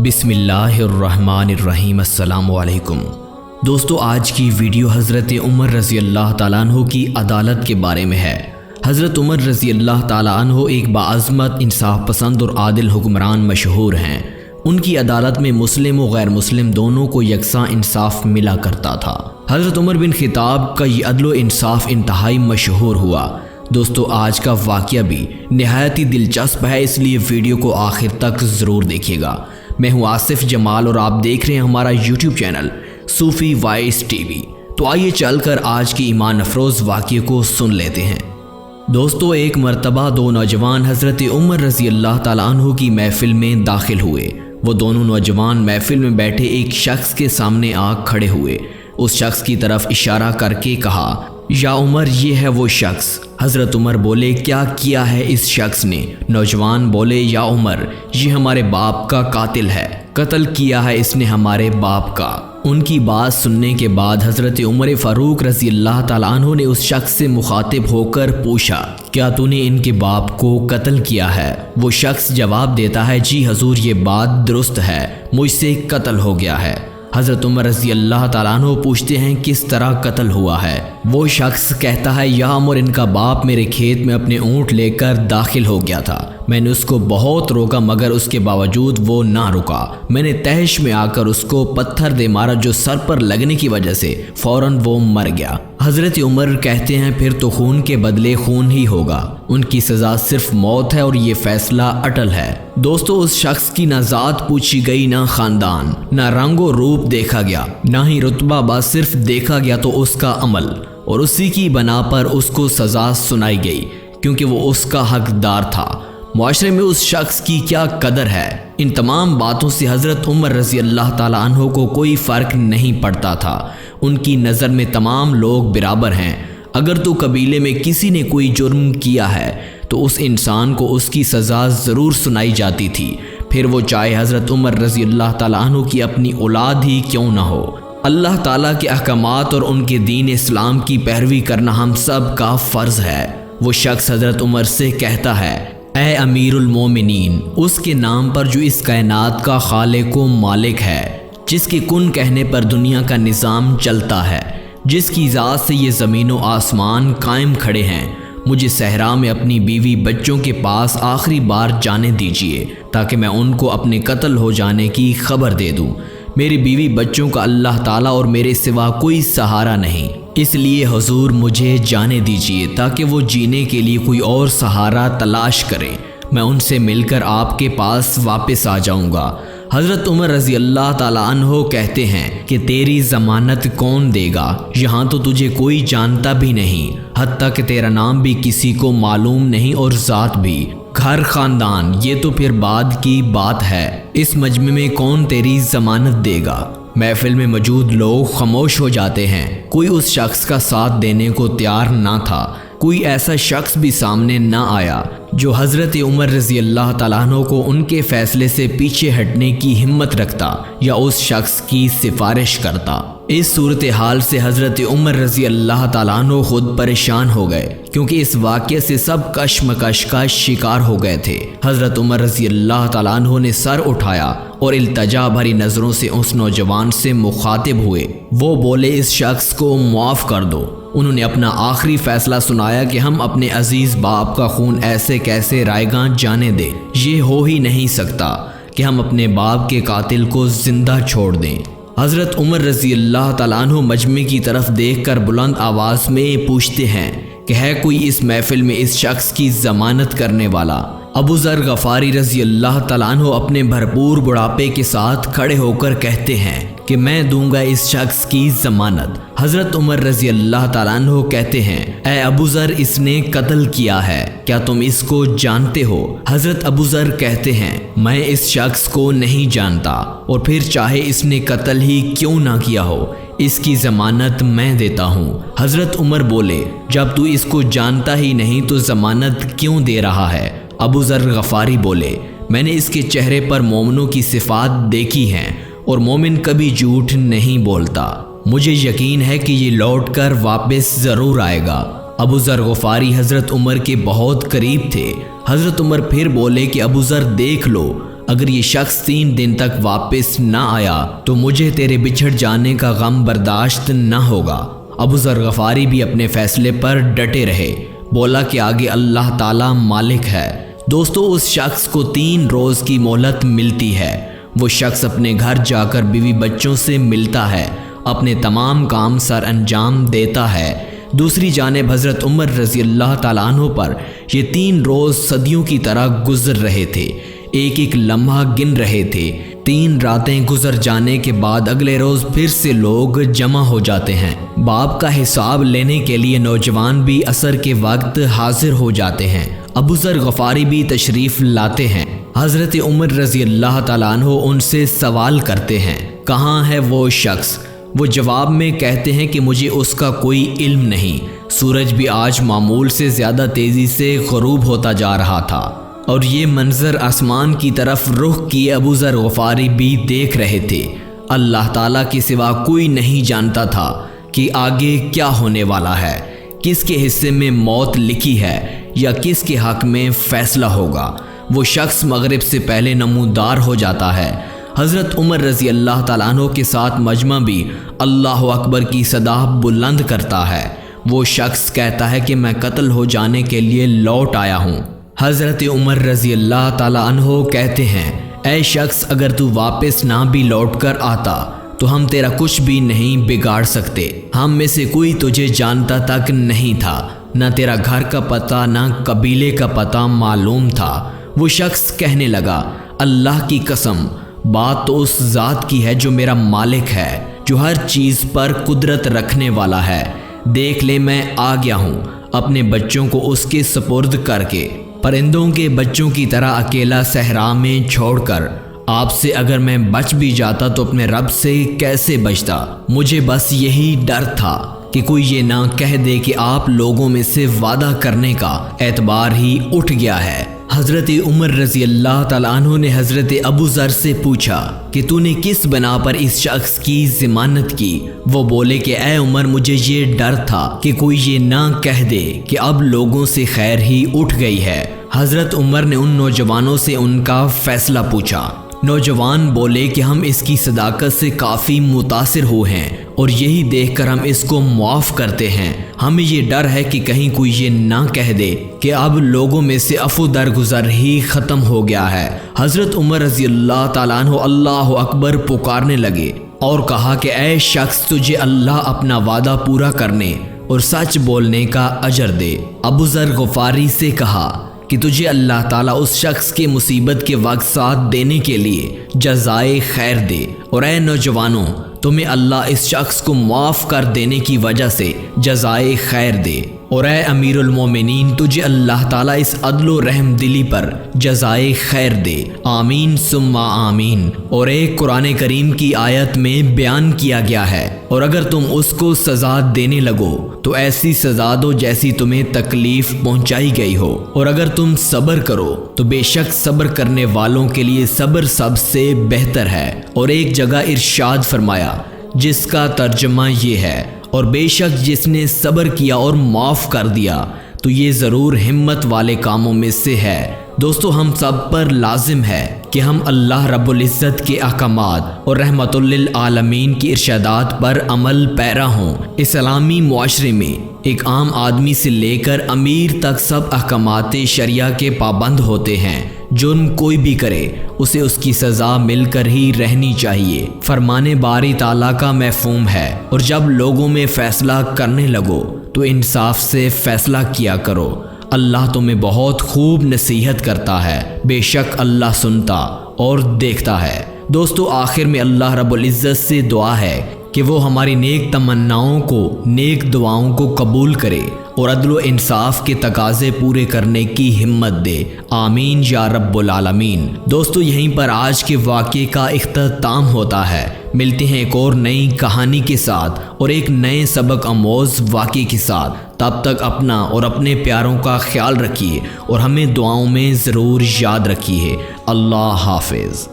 बिस्मिल्लाहिर्रहमानिर्रहीम। अस्सलामु अलैकुम दोस्तों, आज की वीडियो हज़रत उमर रज़ी अल्लाह ताला अन्हु की अदालत के बारे में है। हज़रत उमर रज़ी अल्लाह ताला अन्हु एक बाअज़मत, इंसाफ पसंद और आदिल हुक्मरान मशहूर हैं। उनकी अदालत में मुस्लिम और गैर मुस्लिम दोनों को यकसा इंसाफ मिला करता था। हज़रत उमर बिन खिताब का ये अदल व इंसाफ इंतहाई मशहूर हुआ। दोस्तों, आज का वाक़या भी नहायत ही दिलचस्प है, इसलिए वीडियो को आखिर तक ज़रूर देखिएगा। मैं हूं आसिफ जमाल और आप देख रहे हैं हमारा यूट्यूब चैनल सूफ़ी वॉइस टीवी। तो आइए चलकर आज की ईमान अफरोज़ वाक़ये को सुन लेते हैं। दोस्तों, एक मरतबा दो नौजवान हज़रत उमर रज़ी अल्लाह ताला अन्हु की महफ़िल में दाखिल हुए। वो दोनों नौजवान महफ़िल में बैठे एक शख्स के सामने आ खड़े हुए। उस शख्स की तरफ इशारा करके कहा, या उमर, ये है वो शख्स। हज़रत उमर बोले, क्या किया है इस शख्स ने? नौजवान बोले, या उमर, ये हमारे बाप का कातिल है, कत्ल किया है इसने हमारे बाप का। उनकी बात सुनने के बाद हज़रत उमर फ़ारूक रज़ी अल्लाह ताला अन्हु ने उस शख्स से मुखातिब होकर पूछा, क्या तूने इनके बाप को कत्ल किया है? वो शख्स जवाब देता है, जी हजूर, ये बात दुरुस्त है, मुझसे कत्ल हो गया है। हज़रत उमर रज़ी अल्लाह ताला अन्हु पूछते हैं, किस तरह कत्ल हुआ है? वो शख्स कहता है, या उमर, इनका बाप मेरे खेत में अपने ऊँट लेकर दाखिल हो गया था। मैंने उसको बहुत रोका मगर उसके बावजूद वो ना रुका। मैंने तहश में आकर उसको पत्थर दे मारा, जो सर पर लगने की वजह से फ़ौरन वो मर गया। हज़रत उमर कहते हैं, फिर तो खून के बदले खून ही होगा। उनकी सज़ा सिर्फ मौत है और ये फ़ैसला अटल है। दोस्तों, उस शख्स की ना ज़ात पूछी गई, ना ख़ानदान, ना रंगो रूप देखा गया, ना ही रुतबा, बस सिर्फ देखा गया तो उसका अमल, और उसी की बना पर उसको सज़ा सुनाई गई क्योंकि वो उसका हकदार था। मुआशरे में उस शख्स की क्या कदर है। इन तमाम बातों से हज़रत उमर रज़ी अल्लाह ताला अन्हु को कोई फ़र्क नहीं पड़ता था। उनकी नज़र में तमाम लोग बराबर हैं। अगर तो कबीले में किसी ने कोई जुर्म किया है तो उस इंसान को उसकी सज़ा ज़रूर सुनाई जाती थी, फिर वो चाहे हज़रत उमर रज़ी अल्लाह ताला अन्हु की अपनी औलाद ही क्यों ना हो। अल्लाह ताला के अहकामात और उनके दीन इस्लाम की पैरवी करना हम सब का फ़र्ज़ है। वो शख्स हज़रत उमर से कहता है, ए अमीरुल मोमिनीन, उसके नाम पर जो इस कायनात का खालिक व मालिक है, जिसके कुन कहने पर दुनिया का निज़ाम चलता है, जिसकी ज़ात से ये ज़मीन व आसमान कायम खड़े हैं, मुझे सहरा में अपनी बीवी बच्चों के पास आखिरी बार जाने दीजिए ताकि मैं उनको अपने कत्ल हो जाने की खबर दे दूँ। मेरी बीवी बच्चों का अल्लाह ताला और मेरे सिवा कोई सहारा नहीं, इसलिए हुजूर मुझे जाने दीजिए ताकि वो जीने के लिए कोई और सहारा तलाश करें। मैं उनसे मिलकर आपके पास वापस आ जाऊंगा। हज़रत उमर रज़ी अल्लाह ताला अन्हु कहते हैं कि तेरी ज़मानत कौन देगा? यहाँ तो तुझे कोई जानता भी नहीं, हत्ता कि तेरा नाम भी किसी को मालूम नहीं और ज़ात भी, घर ख़ानदान ये तो फिर बाद की बात है। इस मजमे में कौन तेरी ज़मानत देगा? महफिल में मौजूद लोग खामोश हो जाते हैं। कोई उस शख्स का साथ देने को तैयार ना था। कोई ऐसा शख्स भी सामने ना आया जो हज़रत उमर रज़ी अल्लाह ताला अन्हु को उनके फ़ैसले से पीछे हटने की हिम्मत रखता या उस शख्स की सिफारिश करता। इस सूरत हाल से हज़रत उमर रज़ी अल्लाह ताला अन्हु खुद परेशान हो गए क्योंकि इस वाक़ये से सब कशमकश का शिकार हो गए थे। हज़रत उमर रज़ी अल्लाह ताला अन्हु ने सर उठाया और इल्तजा भरी नज़रों से उस नौजवान से मुखातिब हुए। वो बोले, इस शख्स को मुआफ़ कर दो। उन्होंने अपना आखिरी फ़ैसला सुनाया कि हम अपने अजीज़ बाप का खून ऐसे कैसे रायगां जाने दें। ये हो ही नहीं सकता कि हम अपने बाप के कातिल को ज़िंदा छोड़ दें। हज़रत उमर रज़ी अल्लाह ताला अन्हु मजमे की तरफ देखकर बुलंद आवाज़ में पूछते हैं कि है कोई इस महफिल में इस शख्स की ज़मानत करने वाला? अबू ज़र गफ़ारी रज़ी अल्लाह ताला अन्हु अपने भरपूर बुढ़ापे के साथ खड़े होकर कहते हैं कि मैं दूंगा इस शख्स की ज़मानत। हज़रत उमर रज़ी अल्लाह ताला अन्हु कहते हैं, ए अबू ज़र, इसने कत्ल किया है, क्या तुम इसको जानते हो? हज़रत अबू ज़र कहते हैं, मैं इस शख्स को नहीं जानता, और फिर चाहे इसने कत्ल ही क्यों ना किया हो, इसकी ज़मानत मैं देता हूँ। हज़रत उमर बोले, जब तू इसको जानता ही नहीं तो ज़मानत क्यों दे रहा है? अबू ज़र गफ़ारी बोले, मैंने इसके चेहरे पर मोमिनों की सिफ़ात देखी हैं और मोमिन कभी झूठ नहीं बोलता। मुझे यकीन है कि ये लौट कर वापस ज़रूर आएगा। अबू ज़र गफ़ारी हज़रत उमर के बहुत करीब थे। हज़रत उमर फिर बोले कि अबू ज़र, देख लो, اگر یہ شخص 3 دن تک واپس نہ آیا تو مجھے تیرے بچھڑ جانے کا غم برداشت نہ ہوگا۔ ابو ذر غفاری بھی اپنے فیصلے پر ڈٹے رہے، بولا کہ آگے اللہ تعالیٰ مالک ہے۔ دوستو اس شخص کو 3 روز کی مہلت ملتی ہے۔ وہ شخص اپنے گھر جا کر بیوی بچوں سے ملتا ہے، اپنے تمام کام سر انجام دیتا ہے۔ دوسری جانب حضرت عمر رضی اللہ تعالیٰ عنہ پر یہ 3 روز صدیوں کی طرح گزر رہے تھے، ایک ایک لمحہ گن رہے تھے۔ 3 راتیں گزر جانے کے بعد اگلے روز پھر سے لوگ جمع ہو جاتے ہیں۔ باب کا حساب لینے کے لیے نوجوان بھی عصر کے وقت حاضر ہو جاتے ہیں۔ ابو ذر غفاری بھی تشریف لاتے ہیں۔ حضرت عمر رضی اللہ تعالیٰ عنہ ان سے سوال کرتے ہیں، کہاں ہے وہ شخص؟ وہ جواب میں کہتے ہیں کہ مجھے اس کا کوئی علم نہیں۔ سورج بھی آج معمول سے زیادہ تیزی سے غروب ہوتا جا رہا تھا اور یہ منظر آسمان کی طرف رخ کیے ابو ذر غفاری بھی دیکھ رہے تھے۔ اللہ تعالیٰ کے سوا کوئی نہیں جانتا تھا کہ آگے کیا ہونے والا ہے، کس کے حصے میں موت لکھی ہے یا کس کے حق میں فیصلہ ہوگا۔ وہ شخص مغرب سے پہلے نمودار ہو جاتا ہے۔ حضرت عمر رضی اللہ تعالیٰ عنہ کے ساتھ مجمع بھی اللہ اکبر کی صدا بلند کرتا ہے۔ وہ شخص کہتا ہے کہ میں قتل ہو جانے کے لیے لوٹ آیا ہوں۔ حضرت عمر رضی اللہ تعالیٰ عنہ کہتے ہیں، اے شخص اگر تو واپس نہ بھی لوٹ کر آتا تو ہم تیرا کچھ بھی نہیں بگاڑ سکتے۔ ہم میں سے کوئی تجھے جانتا تک نہیں تھا، نہ تیرا گھر کا پتہ نہ قبیلے کا پتہ معلوم تھا۔ وہ شخص کہنے لگا، اللہ کی قسم، بات تو اس ذات کی ہے جو میرا مالک ہے، جو ہر چیز پر قدرت رکھنے والا ہے۔ دیکھ لے میں آ گیا ہوں اپنے بچوں کو اس کے سپرد کر کے، پرندوں کے بچوں کی طرح اکیلا صحرا میں چھوڑ کر۔ آپ سے اگر میں بچ بھی جاتا تو اپنے رب سے کیسے بچتا؟ مجھے بس یہی ڈر تھا کہ کوئی یہ نہ کہہ دے کہ آپ لوگوں میں سے وعدہ کرنے کا اعتبار ہی اٹھ گیا ہے۔ حضرت عمر رضی اللہ تعالیٰ عنہ نے حضرت ابو ذر سے پوچھا کہ تو نے کس بنا پر اس شخص کی ضمانت کی؟ وہ بولے کہ اے عمر، مجھے یہ ڈر تھا کہ کوئی یہ نہ کہہ دے کہ اب لوگوں سے خیر ہی اٹھ گئی ہے۔ حضرت عمر نے ان نوجوانوں سے ان کا فیصلہ پوچھا۔ نوجوان بولے کہ ہم اس کی صداقت سے کافی متاثر ہوئے ہیں اور یہی دیکھ کر ہم اس کو معاف کرتے ہیں۔ ہمیں یہ ڈر ہے کہ کہیں کوئی یہ نہ کہہ دے کہ اب لوگوں میں سے عفو درگزر ہی ختم ہو گیا ہے۔ حضرت عمر رضی اللہ تعالیٰ عنہ اللہ اکبر پکارنے لگے اور کہا کہ اے شخص، تجھے اللہ اپنا وعدہ پورا کرنے اور سچ بولنے کا اجر دے۔ ابو ذر غفاری سے کہا کہ تجھے اللہ تعالیٰ اس شخص کے مصیبت کے وقت ساتھ دینے کے لیے جزائے خیر دے، اور اے نوجوانوں، تمہیں اللہ اس شخص کو معاف کر دینے کی وجہ سے جزائے خیر دے، اور اے امیر المومنین، تجھے اللہ تعالیٰ اس عدل و رحم دلی پر جزائے خیر دے، آمین ثم آمین۔ اور ایک قرآن کریم کی آیت میں بیان کیا گیا ہے، اور اگر تم اس کو سزا دینے لگو تو ایسی سزا دو جیسی تمہیں تکلیف پہنچائی گئی ہو، اور اگر تم صبر کرو تو بے شک صبر کرنے والوں کے لیے صبر سب سے بہتر ہے۔ اور ایک جگہ ارشاد فرمایا جس کا ترجمہ یہ ہے، اور بے شک جس نے صبر کیا اور معاف کر دیا تو یہ ضرور ہمت والے کاموں میں سے ہے۔ دوستو، ہم سب پر لازم ہے کہ ہم اللہ رب العزت کے احکامات اور رحمت للعالمین کی ارشادات پر عمل پیرا ہوں۔ اسلامی معاشرے میں ایک عام آدمی سے لے کر امیر تک سب احکامات شریعہ کے پابند ہوتے ہیں۔ جرم کوئی بھی کرے اسے اس کی سزا مل کر ہی رہنی چاہیے، فرمان باری تعالیٰ کا مفہوم ہے۔ اور جب لوگوں میں فیصلہ کرنے لگو تو انصاف سے فیصلہ کیا کرو۔ اللہ تمہیں بہت خوب نصیحت کرتا ہے، بے شک اللہ سنتا اور دیکھتا ہے۔ دوستو، آخر میں اللہ رب العزت سے دعا ہے کہ وہ ہماری نیک تمناؤں کو، نیک دعاؤں کو قبول کرے اور عدل و انصاف کے تقاضے پورے کرنے کی ہمت دے، آمین یا رب العالمین۔ دوستو، یہیں پر آج کے واقعے کا اختتام ہوتا ہے۔ ملتے ہیں ایک اور نئی کہانی کے ساتھ اور ایک نئے سبق آموز واقعے کے ساتھ۔ تب تک اپنا اور اپنے پیاروں کا خیال رکھیے اور ہمیں دعاؤں میں ضرور یاد رکھیے۔ اللہ حافظ۔